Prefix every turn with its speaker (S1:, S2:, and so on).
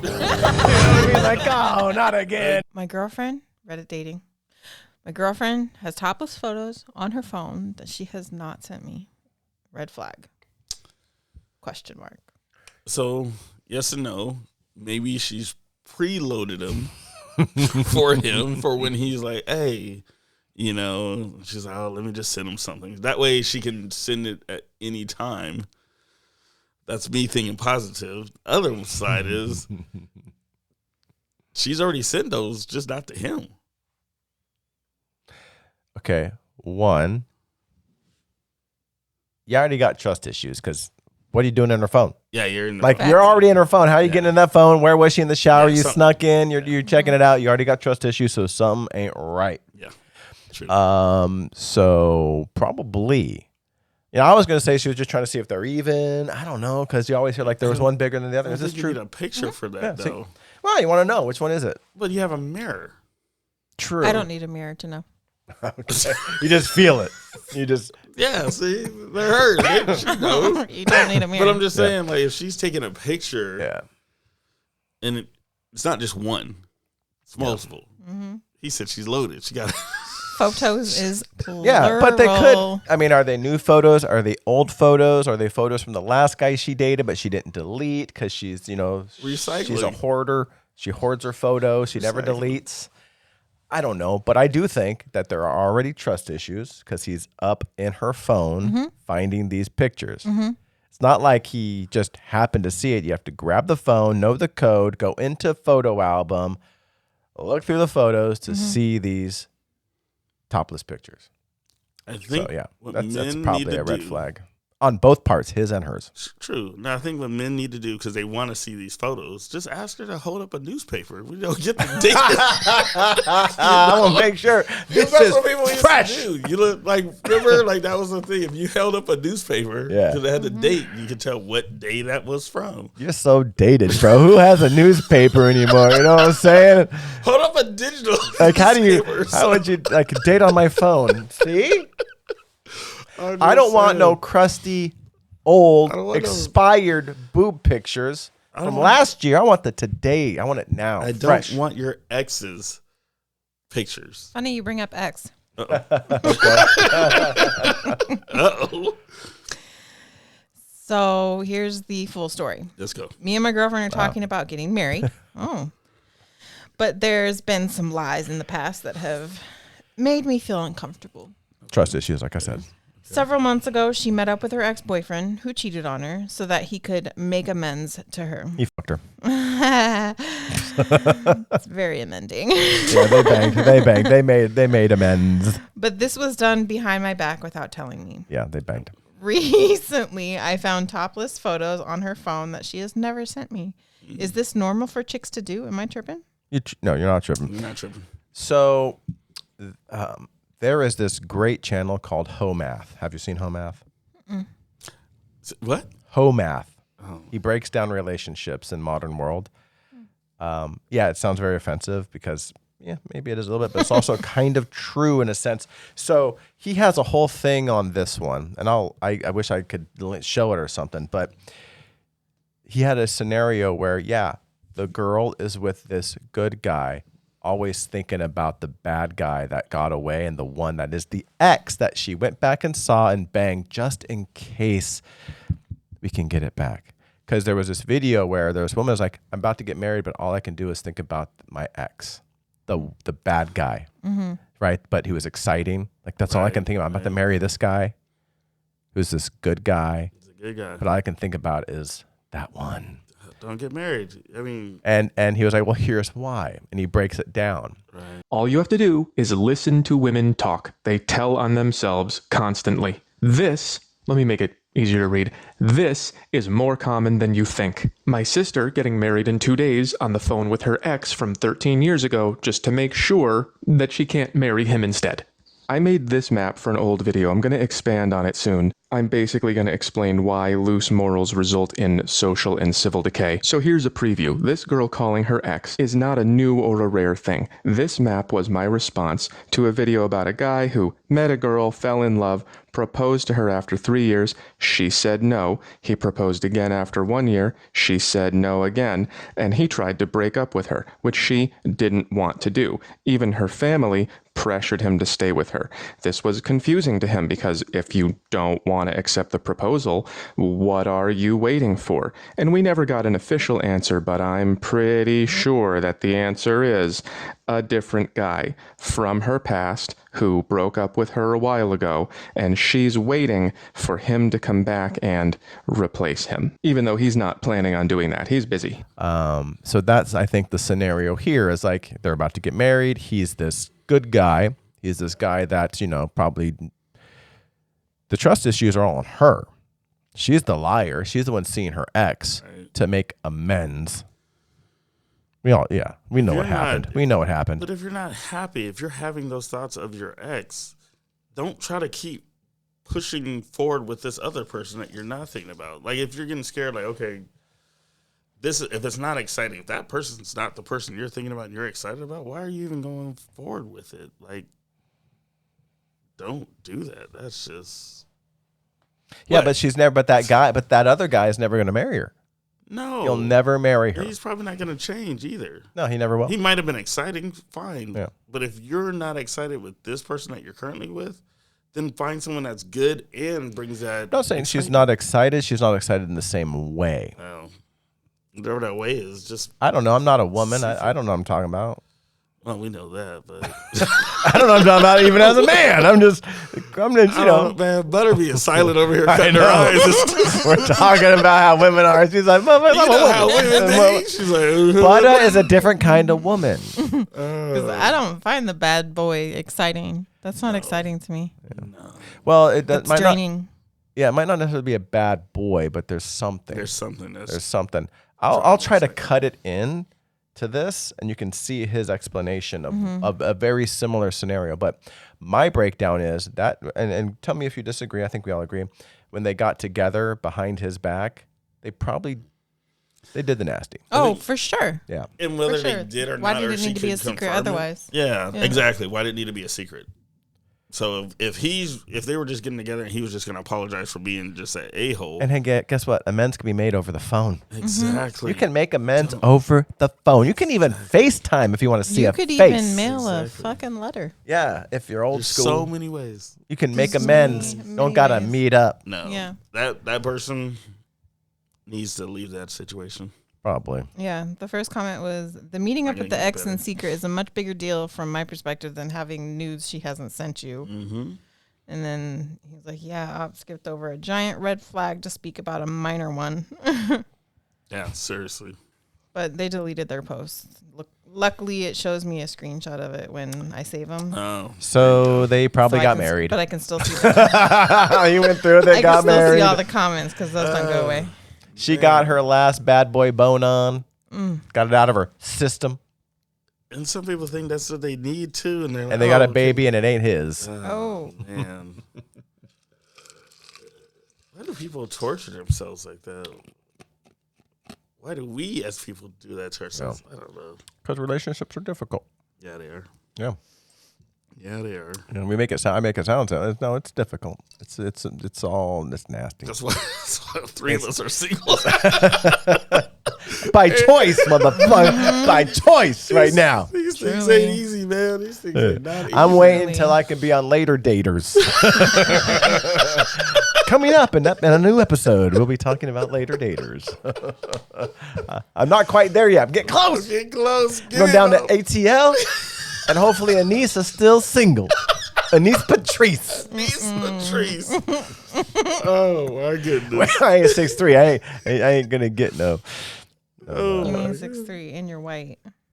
S1: You know what I mean? Like, oh, not again.
S2: My girlfriend, Reddit dating. My girlfriend has topless photos on her phone that she has not sent me. Red flag. Question mark.
S3: So, yes and no. Maybe she's preloaded them for him for when he's like, hey, you know, she's like, oh, let me just send him something. That way she can send it at any time. That's me thinking positive. Other side is she's already sent those, just not to him.
S1: Okay, one, you already got trust issues because what are you doing in her phone?
S3: Yeah, you're in the
S1: like you're already in her phone. How are you getting in that phone? Where was she in the shower?
S3: Yeah,
S1: you snuck in. You're checking it out. You already got trust issues, so something ain't right.
S3: Yeah, true.
S1: So probably. You know, I was gonna say she was just trying to see if they're even. I don't know because you always hear like there was one bigger than the other. Is this true?
S3: You need a picture for that though.
S1: Well, you want to know which one is it?
S3: But you have a mirror.
S1: True.
S2: I don't need a mirror to know.
S1: Okay. You just feel it. You just
S3: see, they're hers. She knows.
S2: You don't need a mirror.
S3: But I'm just saying, like, if she's taking a picture, and it's not just one, it's multiple. Mm-hmm. He said she's loaded. She got
S2: photos is plural.
S1: Yeah, but they could. I mean, are they new photos? Are they old photos? Are they photos from the last guy she dated, but she didn't delete because she's, you know,
S3: recycling.
S1: She's a hoarder. She hoards her photos. She never deletes. I don't know, but I do think that there are already trust issues because he's up in her phone finding these pictures. It's not like he just happened to see it. You have to grab the phone, know the code, go into photo album, look through the photos to see these topless pictures.
S3: I think
S1: that's probably a red flag. On both parts, his and hers.
S3: True. Now, I think what men need to do, because they want to see these photos, just ask her to hold up a newspaper. We don't get the date.
S1: I want to make sure this is fresh.
S3: You look like, remember, like that was the thing. If you held up a newspaper, because it had the date, you could tell what day that was from.
S1: You're so dated, bro. Who has a newspaper anymore? You know what I'm saying?
S3: Hold up a digital
S1: like, how would you, like, date on my phone? See? I don't want no crusty, old, expired boob pictures from last year. I want the today. I want it now.
S3: I don't want your ex's pictures.
S2: Funny you bring up ex.
S3: Uh-oh.
S2: So here's the full story.
S3: Let's go.
S2: Me and my girlfriend are talking about getting married. But there's been some lies in the past that have made me feel uncomfortable. Trust
S1: issues, like I said.
S2: Several months ago, she met up with her ex-boyfriend who cheated on her so that he could make amends to her.
S1: He fucked her.
S2: It's very amending.
S1: Yeah, they banged. They made amends.
S2: But this was done behind my back without telling me.
S1: Yeah, they banged.
S2: Recently, I found topless photos on her phone that she has never sent me. Is this normal for chicks to do? Am I tripping?
S1: No, you're not tripping.
S3: You're not tripping.
S1: So, there is this great channel called 𝗏𝗂𝗯𝗲. Have you seen 𝗏𝗏𝗲?
S3: What?
S1: 𝗏𝗏𝗲. Oh. He breaks down relationships in modern world. Yeah, it sounds very offensive because, yeah, maybe it is a little bit, but it's also kind of true in a sense. So he has a whole thing on this one, and I wish I could show it or something, but he had a scenario where, yeah, the girl is with this good guy, always thinking about the bad guy that got away and the one that is the ex that she went back and saw and banged just in case we can get it back. Because there was this video where there was a woman who was like, I'm about to get married, but all I can do is think about my ex, the bad guy, right? But he was exciting. Like, that's all I can think about. I'm about to marry this guy who's this good guy.
S3: He's a good guy.
S1: But all I can think about is that one.
S3: Don't get married. I mean,
S1: and he was like, well, here's why. And he breaks it down.
S3: Right.
S4: All you have to do is listen to women talk. They tell on themselves constantly. This, let me make it easier to read. This is more common than you think. My sister getting married in 2 days on the phone with her ex from 13 years ago just to make sure that she can't marry him instead. I made this map for an old video. I'm going to expand on it soon. I'm basically going to explain why loose morals result in social and civil decay. So here's a preview. This girl calling her ex is not a new or a rare thing. This map was my response to a video about a guy who met a girl, fell in love, proposed to her after 3 years. She said no. He proposed again after 1 year. She said no again. And he tried to break up with her, which she didn't want to do. Even her family pressured him to stay with her. This was confusing to him because if you don't want to accept the proposal, what are you waiting for? And we never got an official answer, but I'm pretty sure that the answer is a different guy from her past who broke up with her a while ago, and she's waiting for him to come back and replace him, even though he's not planning on doing that. He's busy.
S1: So that's, I think, the scenario here is like they're about to get married. He's this good guy. He's this guy that, probably the trust issues are all on her. She's the liar. She's the one seeing her ex to make amends. We know what happened. We know what happened.
S3: But if you're not happy, if you're having those thoughts of your ex, don't try to keep pushing forward with this other person that you're not thinking about. Like, if you're getting scared, like, okay, if it's not exciting, if that person's not the person you're thinking about and you're excited about, why are you even going forward with it? Like, don't do that. That's just...
S1: Yeah,
S3: What?
S1: but that other guy is never going to marry her.
S3: No.
S1: He'll never marry her.
S3: He's probably not going to change either.
S1: No, he never will.
S3: He might have been exciting, fine.
S1: Yeah.
S3: But if you're not excited with this person that you're currently with, then find someone that's good and brings that.
S1: I'm not saying she's not excited. She's not excited in the same way.
S3: Oh, whatever that way is, just.
S1: I don't know. I'm not a woman. I don't know what I'm talking about.
S3: Well, we know that, but
S1: I don't know what I'm talking about even as a man. I'm just
S3: man, Butterby is silent over here cutting her eyes.
S1: We're talking about how women are. She's like, I'm
S3: You know how women think? She's like,
S1: Butter is a different kind of woman.
S2: Because I don't find the bad boy exciting. That's not exciting to me.
S3: No.
S1: Well,
S2: It's draining.
S1: it might not necessarily be a bad boy, but there's something.
S3: There's something.
S1: There's something. I'll try to cut it in to this, and you can see his explanation of a very similar scenario. But my breakdown is that, and tell me if you disagree. I think we all agree. When they got together behind his back, they did the nasty.
S2: Oh, for sure.
S1: Yeah.
S3: And whether
S2: For sure.
S3: they did or
S2: Why
S3: not,
S2: did
S3: or
S2: it
S3: she
S2: need to be
S3: could
S2: a secret
S3: confirm it.
S2: otherwise?
S3: Yeah,
S2: Yeah.
S3: exactly. Why did it need to be a secret? So if they were just getting together and he was just going to apologize for being just an a-hole.
S1: And hey, guess what? Amends can be made over the phone.
S3: Exactly.
S1: You can make amends over the phone. You can even FaceTime if you want to see
S2: You
S1: a
S2: could
S1: face.
S2: even mail a
S3: Exactly.
S2: fucking letter.
S1: Yeah, if you're old
S3: There's
S1: school,
S3: so many ways.
S1: you can make
S2: There's
S1: amends.
S2: many
S1: Don't gotta
S2: ways.
S1: meet up.
S3: No.
S2: Yeah.
S3: That person needs to leave that situation.
S1: Probably.
S2: Yeah. The first comment was, the meeting up
S3: Not
S2: with the
S3: gonna get
S2: ex in
S3: better.
S2: secret is a much bigger deal from my perspective than having nudes she hasn't sent you.
S3: Mm-hmm.
S2: And then he was like, yeah, I've skipped over a giant red flag to speak about a minor one.
S3: Yeah, seriously.
S2: But they deleted their post. Luckily, it shows me a screenshot of it when I save them.
S3: Oh.
S1: So they probably
S2: So I
S1: got
S2: can-
S1: married.
S2: But I can still see the,
S1: You went through.
S2: I
S1: They
S2: can
S1: got
S2: still
S1: married.
S2: see all the comments because those don't go away.
S1: She got her last bad boy bone on.
S2: Mm.
S1: Got it out of her system,
S3: And some people think that's what they need to, and they're like,
S1: and they got a
S3: okay.
S1: baby, and it ain't his.
S2: Oh.
S3: Man. Why do people torture themselves like that? Why do we as people do that to ourselves? I don't know.
S1: Because relationships are difficult.
S3: Yeah, they are.
S1: Yeah.
S3: Yeah, they are.
S1: And we make it sound. I make it sound. No, it's difficult. It's all this nasty.
S3: That's why three of us are single.
S1: By choice, motherfucker. By choice, right now.
S3: These things
S2: Truly.
S3: ain't easy, man. These things are not easy.
S1: I'm waiting
S2: Really.
S1: until I can be on Later Daters. Coming up in a new episode, we'll be talking about Later Daters. I'm not quite there yet. Get close.
S3: Get close. Get
S1: Going down to
S3: up.
S1: ATL, and hopefully Anise is still single. Anise Patrice.
S3: These the trees. Oh my goodness.
S1: I ain't 6'3". I ain't gonna get no.
S3: Oh,
S2: You
S3: my
S2: mean 6'3" and you're white.